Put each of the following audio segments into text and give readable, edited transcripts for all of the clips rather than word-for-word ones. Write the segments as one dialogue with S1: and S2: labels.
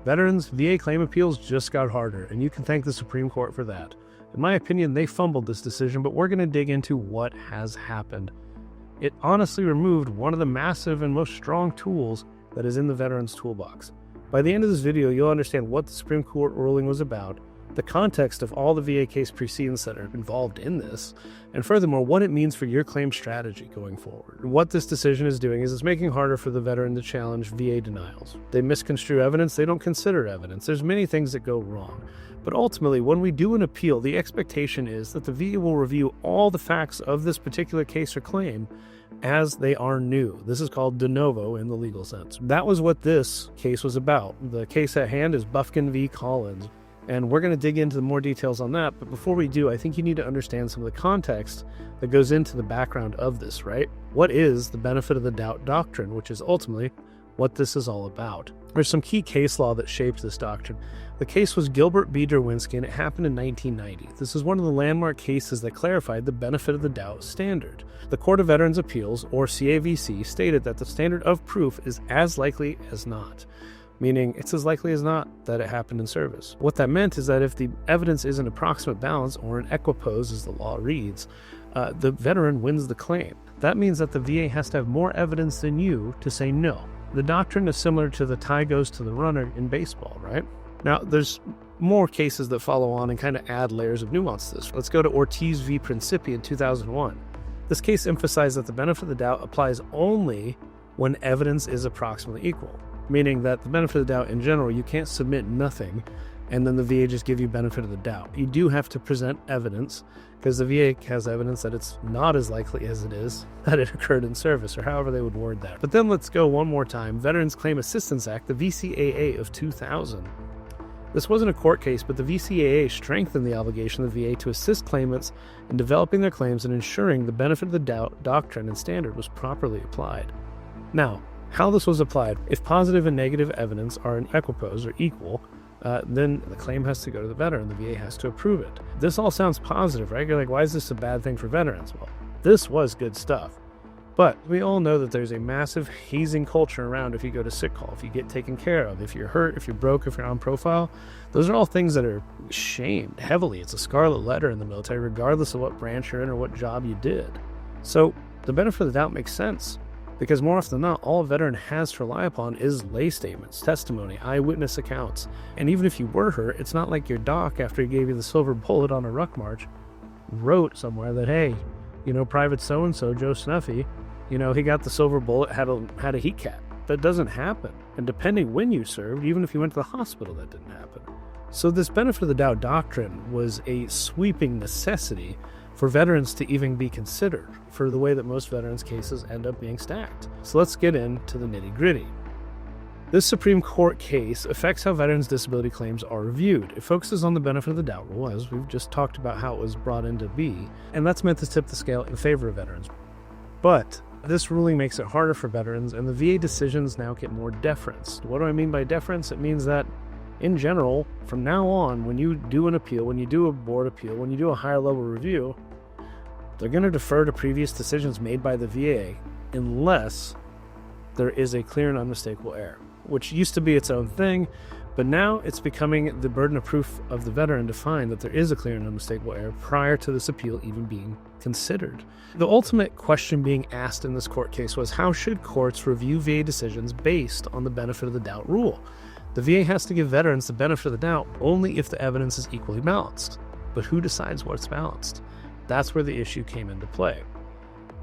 S1: Veterans' VA claim appeals just got harder, and you can thank the Supreme Court for that. In my opinion, they fumbled this decision, but we're going to dig into what has happened. It honestly removed one of the massive and most strong tools that is in the veterans' toolbox. By the end of this video, you'll understand what the Supreme Court ruling was about, the context of all the VA case precedents that are involved in this, and furthermore, what it means for your claim strategy going forward. And what this decision is doing is it's making it harder for the veteran to challenge VA denials. They misconstrue evidence, they don't consider evidence. There's many things that go wrong. But ultimately, when we do an appeal, the expectation is that the VA will review all the facts of this particular case or claim as they are new. This is called de novo in the legal sense. That was what this case was about. The case at hand is Bufkin v. Collins. And we're going to dig into more details on that. But before we do, I think you need to understand some of the context that goes into the background of this, right? What is the benefit of the doubt doctrine, which is ultimately what this is all about? There's some key case law that shaped this doctrine. The case was Gilbert v. Derwinski, and it happened in 1990. This is one of the landmark cases that clarified the benefit of the doubt standard. The Court of Veterans' Appeals, or CAVC, stated that the standard of proof is as likely as not, meaning it's as likely as not that it happened in service. What that meant is that if the evidence is an approximate balance, or an equipoise as the law reads, the veteran wins the claim. That means that the VA has to have more evidence than you to say no. The doctrine is similar to the tie goes to the runner in baseball, right? Now, there's more cases that follow on and kind of add layers of nuance to this. Let's go to Ortiz v. Principi in 2001. This case emphasized that the benefit of the doubt applies only when evidence is approximately equal, meaning that the benefit of the doubt in general, you can't submit nothing and then the VA just give you benefit of the doubt. You do have to present evidence because the VA has evidence that it's not as likely as it is that it occurred in service, or however they would word that. But then let's go one more time. Veterans Claim Assistance Act, the VCAA of 2000. This wasn't a court case, but the VCAA strengthened the obligation of the VA to assist claimants in developing their claims and ensuring the benefit of the doubt doctrine and standard was properly applied. Now, how this was applied: if positive and negative evidence are in equipoise or equal, then the claim has to go to the veteran. The VA has to approve it. This all sounds positive, right? You're like, why is this a bad thing for veterans? Well, this was good stuff. But we all know that there's a massive hazing culture around if you go to sick call, if you get taken care of, if you're hurt, if you're broke, if you're on profile. Those are all things that are shamed heavily. It's a scarlet letter in the military, regardless of what branch you're in or what job you did. So the benefit of the doubt makes sense, because more often than not, all a veteran has to rely upon is lay statements, testimony, eyewitness accounts. And even if you were hurt, it's not like your doc, after he gave you the silver bullet on a ruck march, wrote somewhere that, hey, Private so-and-so, Joe Snuffy, he got the silver bullet, had a heat cap. That doesn't happen. And depending when you served, even if you went to the hospital, that didn't happen. So this benefit of the doubt doctrine was a sweeping necessity for veterans to even be considered, for the way that most veterans cases end up being stacked. So let's get into the nitty-gritty. This Supreme Court case affects how veterans' disability claims are reviewed. It focuses on the benefit of the doubt rule, as we've just talked about how it was brought into being, and that's meant to tip the scale in favor of veterans. But this ruling makes it harder for veterans, and the VA decisions now get more deference. What do I mean by deference? It means that, in general, from now on, when you do an appeal, when you do a board appeal, when you do a higher level review, they're going to defer to previous decisions made by the VA unless there is a clear and unmistakable error, which used to be its own thing, but now it's becoming the burden of proof of the veteran to find that there is a clear and unmistakable error prior to this appeal even being considered. The ultimate question being asked in this court case was, how should courts review VA decisions based on the benefit of the doubt rule? The VA has to give veterans the benefit of the doubt only if the evidence is equally balanced. But who decides what's balanced? That's where the issue came into play.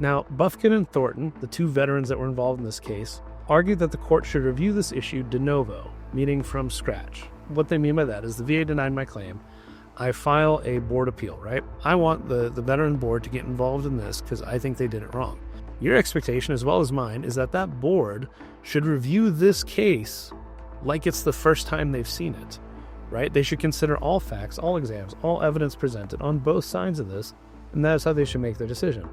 S1: Now, Bufkin and Thornton, the two veterans that were involved in this case, argued that the court should review this issue de novo, meaning from scratch. What they mean by that is the VA denied my claim. I file a board appeal, right? I want the veteran board to get involved in this because I think they did it wrong. Your expectation, as well as mine, is that that board should review this case like it's the first time they've seen it, right? They should consider all facts, all exams, all evidence presented on both sides of this, and that is how they should make their decision.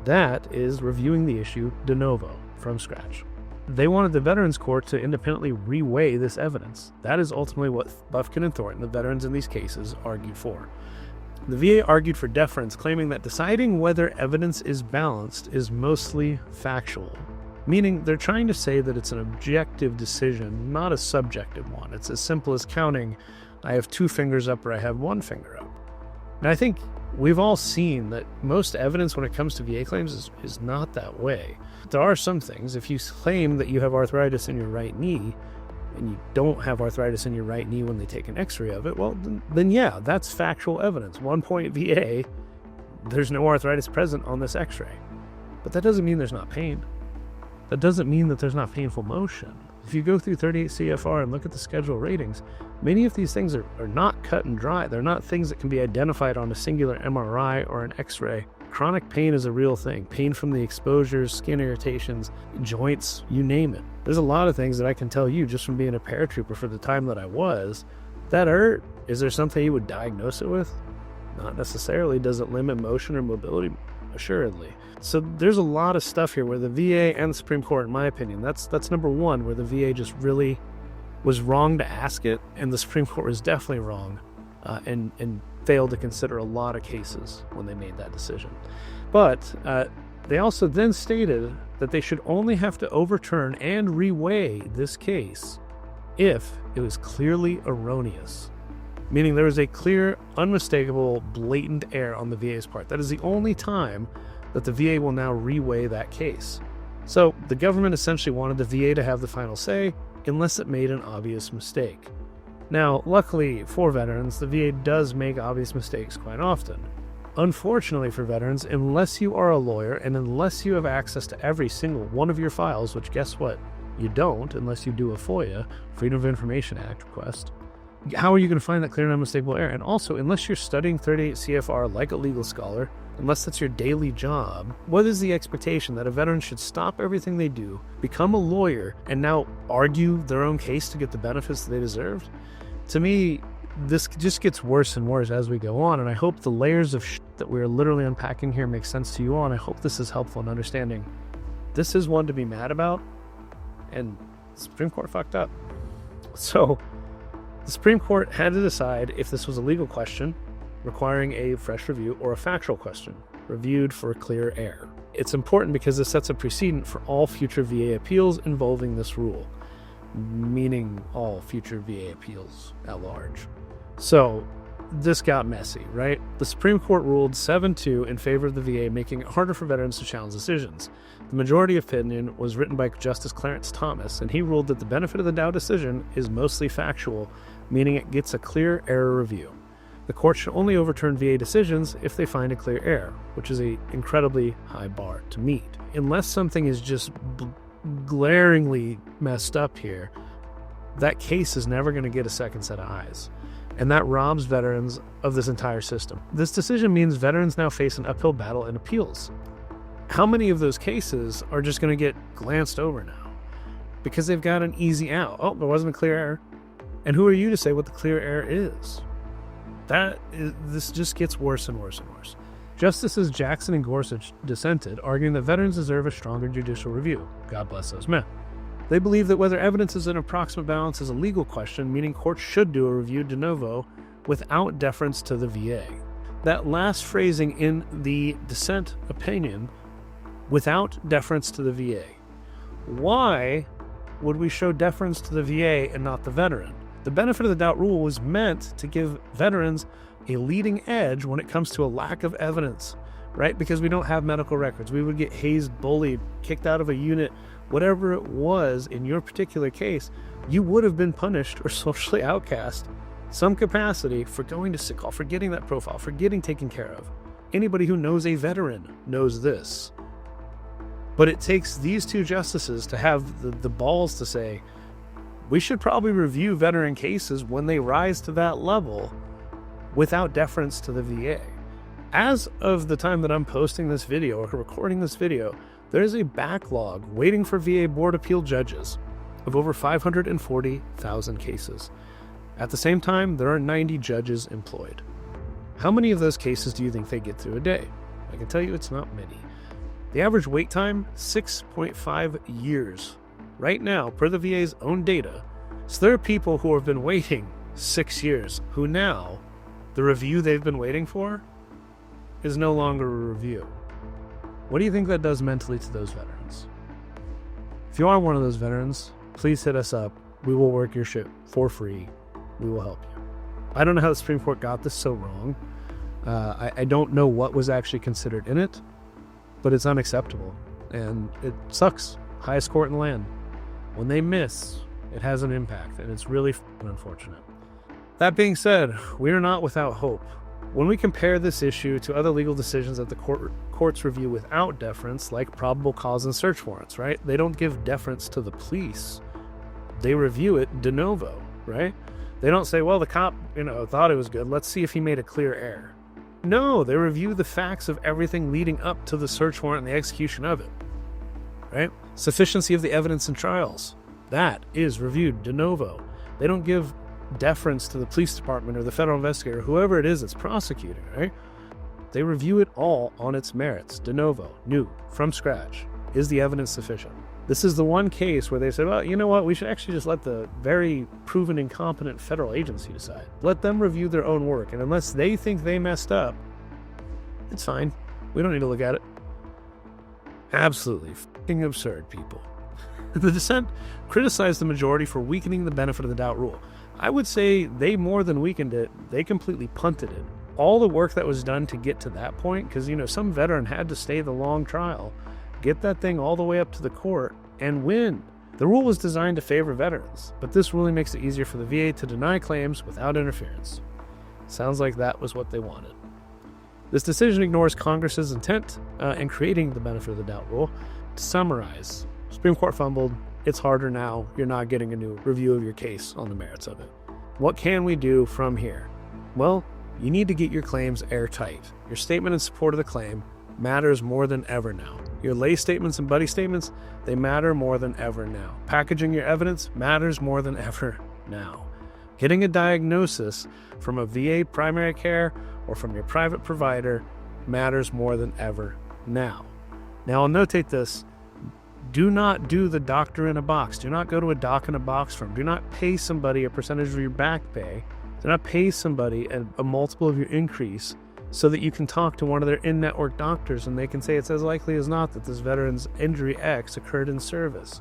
S1: That is reviewing the issue de novo, from scratch. They wanted the Veterans Court to independently reweigh this evidence. That is ultimately what Bufkin and Thornton, the veterans in these cases, argued for. The VA argued for deference, claiming that deciding whether evidence is balanced is mostly factual. meaning they're trying to say that it's an objective decision, not a subjective one. It's as simple as counting, I have 2 fingers up or I have 1 finger up. And I think we've all seen that most evidence when it comes to VA claims is not that way. There are some things. If you claim that you have arthritis in your right knee and you don't have arthritis in your right knee when they take an x-ray of it, well, then yeah, that's factual evidence. 1 point VA, there's no arthritis present on this x-ray. But that doesn't mean there's not pain. That doesn't mean that there's not painful motion. If you go through 38 CFR and look at the schedule ratings, many of these things are not cut and dry. They're not things that can be identified on a singular MRI or an x-ray. Chronic pain is a real thing. Pain from the exposures, skin irritations, joints, you name it. There's a lot of things that I can tell you just from being a paratrooper for the time that I was that hurt. Is there something you would diagnose it with? Not necessarily. Does it limit motion or mobility? Assuredly. So there's a lot of stuff here where the VA and the Supreme Court, in my opinion, that's number one, where the VA just really was wrong to ask it, and the Supreme Court was definitely wrong and failed to consider a lot of cases when they made that decision. But they also then stated that they should only have to overturn and reweigh this case if it was clearly erroneous, meaning there was a clear, unmistakable, blatant error on the VA's part. That is the only time that the VA will now reweigh that case. So the government essentially wanted the VA to have the final say unless it made an obvious mistake. Now, luckily for veterans, the VA does make obvious mistakes quite often. Unfortunately for veterans, unless you are a lawyer and unless you have access to every single one of your files, which guess what? You don't unless you do a FOIA, Freedom of Information Act request. How are you going to find that clear and unmistakable error? And also, unless you're studying 38 CFR like a legal scholar, unless that's your daily job, what is the expectation that a veteran should stop everything they do, become a lawyer, and now argue their own case to get the benefits that they deserved? To me, this just gets worse and worse as we go on, and I hope the layers of that we're literally unpacking here make sense to you all, and I hope this is helpful in understanding this is one to be mad about, and the Supreme Court fucked up. So the Supreme Court had to decide if this was a legal question requiring a fresh review or a factual question reviewed for clear error. It's important because this sets a precedent for all future VA appeals involving this rule, meaning all future VA appeals at large. So this got messy, right? The Supreme Court ruled 7-2 in favor of the VA, making it harder for veterans to challenge decisions. The majority opinion was written by Justice Clarence Thomas, and he ruled that the benefit of the doubt decision is mostly factual, meaning it gets a clear error review. The court should only overturn VA decisions if they find a clear error, which is an incredibly high bar to meet. Unless something is just glaringly messed up here, that case is never going to get a second set of eyes. And that robs veterans of this entire system. This decision means veterans now face an uphill battle in appeals. How many of those cases are just going to get glanced over now? Because they've got an easy out. Oh, there wasn't a clear error. And who are you to say what the clear error is? This just gets worse and worse and worse. Justices Jackson and Gorsuch dissented, arguing that veterans deserve a stronger judicial review. God bless those men. They believe that whether evidence is an approximate balance is a legal question, meaning courts should do a review de novo without deference to the VA. That last phrasing in the dissent opinion, without deference to the VA. Why would we show deference to the VA and not the veteran? The benefit of the doubt rule was meant to give veterans a leading edge when it comes to a lack of evidence, right? Because we don't have medical records. We would get hazed, bullied, kicked out of a unit, whatever it was in your particular case, you would have been punished or socially outcast some capacity for going to sick call, for getting that profile, for getting taken care of. Anybody who knows a veteran knows this. But it takes these two justices to have the balls to say, we should probably review veteran cases when they rise to that level without deference to the VA. As of the time that I'm posting this video or recording this video, there is a backlog waiting for VA Board Appeal judges of over 540,000 cases. At the same time, there are 90 judges employed. How many of those cases do you think they get through a day? I can tell you it's not many. The average wait time, 6.5 years. Right now, per the VA's own data, so there are people who have been waiting 6 years, who now, the review they've been waiting for is no longer a review. What do you think that does mentally to those veterans? you are one of those veterans, please hit us up. We will work your shit for free. We will help you. I don't know how the Supreme Court got this so wrong. I don't know what was actually considered in it, but it's unacceptable. And it sucks. Highest court in the land. When they miss, it has an impact, and it's really unfortunate. That being said, we are not without hope. When we compare this issue to other legal decisions that the courts review without deference, like probable cause and search warrants, right? They don't give deference to the police. They review it de novo, right? They don't say, well, the cop, thought it was good. Let's see if he made a clear error. No, they review the facts of everything leading up to the search warrant and the execution of it, right? Sufficiency of the evidence in trials. That is reviewed de novo. They don't give deference to the police department or the federal investigator, whoever it is that's prosecuting, right? They review it all on its merits, de novo, new, from scratch. Is the evidence sufficient? This is the one case where they said, well, you know what? We should actually just let the very proven incompetent federal agency decide. Let them review their own work. And unless they think they messed up, it's fine. We don't need to look at it. Absolutely fucking absurd, people. The dissent criticized the majority for weakening the benefit of the doubt rule. I would say they more than weakened it. They completely punted it. All the work that was done to get to that point, because, some veteran had to stay the long trial, get that thing all the way up to the court, and win. The rule was designed to favor veterans, but this ruling makes it easier for the VA to deny claims without interference. Sounds like that was what they wanted. This decision ignores Congress's intent in creating the benefit of the doubt rule. To summarize, Supreme Court fumbled. It's harder now. You're not getting a new review of your case on the merits of it. What can we do from here? Well, you need to get your claims airtight. Your statement in support of the claim matters more than ever now. Your lay statements and buddy statements, they matter more than ever now. Packaging your evidence matters more than ever now. Getting a diagnosis from a VA primary care or from your private provider matters more than ever now. Now, I'll notate this. Do not do the doctor in a box. Do not go to a doc in a box firm. Do not pay somebody a percentage of your back pay. Do not pay somebody a multiple of your increase so that you can talk to one of their in-network doctors and they can say it's as likely as not that this veteran's injury X occurred in service.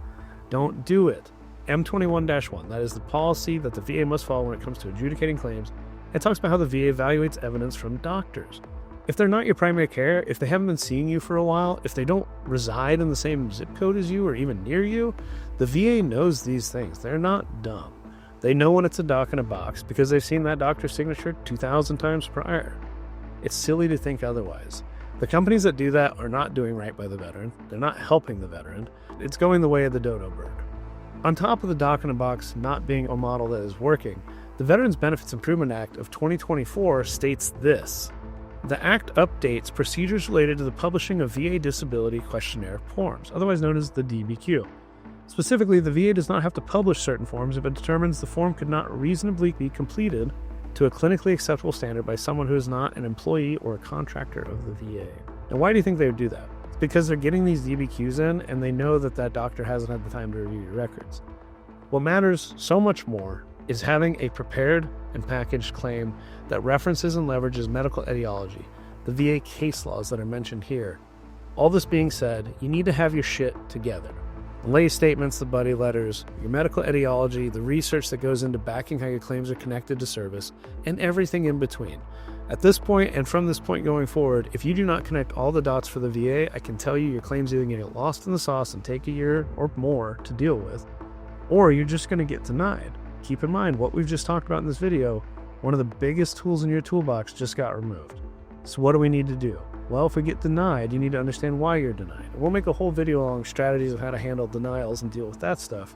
S1: Don't do it. M21-1, that is the policy that the VA must follow when it comes to adjudicating claims. It talks about how the VA evaluates evidence from doctors. If they're not your primary care, if they haven't been seeing you for a while, if they don't reside in the same zip code as you or even near you, the VA knows these things. They're not dumb. They know when it's a doc in a box because they've seen that doctor's signature 2,000 times prior. It's silly to think otherwise. The companies that do that are not doing right by the veteran. They're not helping the veteran. It's going the way of the dodo bird. On top of the doc in a box not being a model that is working, the Veterans Benefits Improvement Act of 2024 states this. The Act updates procedures related to the publishing of VA disability questionnaire forms, otherwise known as the DBQ. Specifically, the VA does not have to publish certain forms if it determines the form could not reasonably be completed to a clinically acceptable standard by someone who is not an employee or a contractor of the VA. Now, why do you think they would do that? It's because they're getting these DBQs in and they know that that doctor hasn't had the time to review your records. What matters so much more is having a prepared and packaged claim that references and leverages medical etiology, the VA case laws that are mentioned here. All this being said, you need to have your shit together. The lay statements, the buddy letters, your medical etiology, the research that goes into backing how your claims are connected to service, and everything in between. At this point, and from this point going forward, if you do not connect all the dots for the VA, I can tell you your claims either get lost in the sauce and take a year or more to deal with, or you're just going to get denied. Keep in mind, what we've just talked about in this video, one of the biggest tools in your toolbox just got removed. So what do we need to do? Well, if we get denied, you need to understand why you're denied. We'll make a whole video on strategies of how to handle denials and deal with that stuff.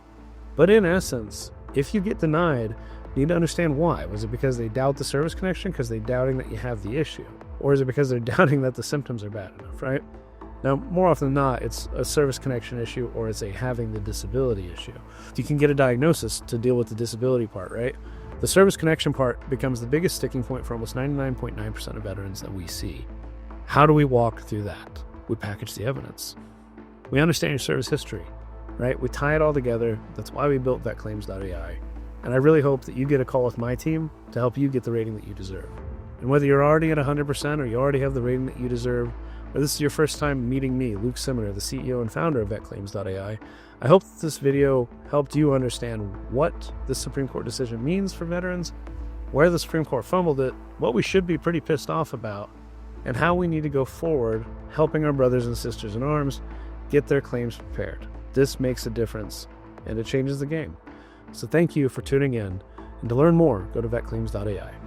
S1: But in essence, if you get denied, you need to understand why. Was it because they doubt the service connection because they're doubting that you have the issue? Or is it because they're doubting that the symptoms are bad enough, right? Now, more often than not, it's a service connection issue or it's a having the disability issue. You can get a diagnosis to deal with the disability part, right? The service connection part becomes the biggest sticking point for almost 99.9% of veterans that we see. How do we walk through that? We package the evidence. We understand your service history, right? We tie it all together. That's why we built VetClaims.ai. And I really hope that you get a call with my team to help you get the rating that you deserve. And whether you're already at 100% or you already have the rating that you deserve, or this is your first time meeting me, Luke Simoner, the CEO and founder of VetClaims.ai, I hope this video helped you understand what the Supreme Court decision means for veterans, where the Supreme Court fumbled it, what we should be pretty pissed off about, and how we need to go forward helping our brothers and sisters in arms get their claims prepared. This makes a difference, and it changes the game. So thank you for tuning in, and to learn more, go to VetClaims.ai.